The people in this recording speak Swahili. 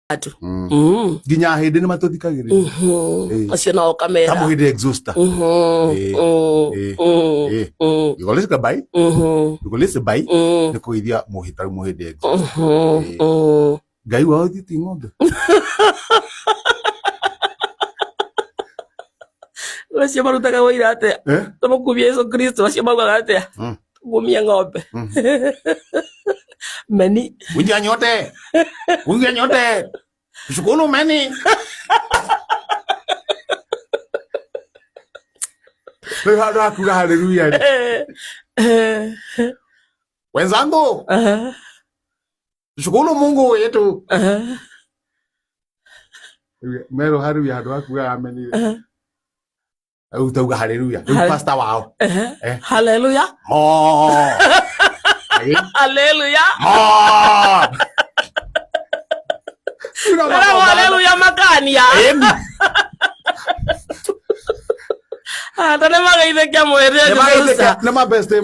atu ginya hindi ni matuthikagirira acio no kamera kama hindi exhauster igolese kabai igolese bai ni kuithia muhita muhindi exhauster gai wao thiti ng'ombe acio marutaga wĩra atia tũmũkumia Yesu Kristo acio maugaga atia tũkumia ng'ombe meni unja nyote shukuru meni leo hada haleluya wenzangu shukuru Mungu wetu mero haleluya hado akuga ameni utauga haleluya pastor wao haleluya haleluya haleluya makania tane magaithe kia mwere na mabeste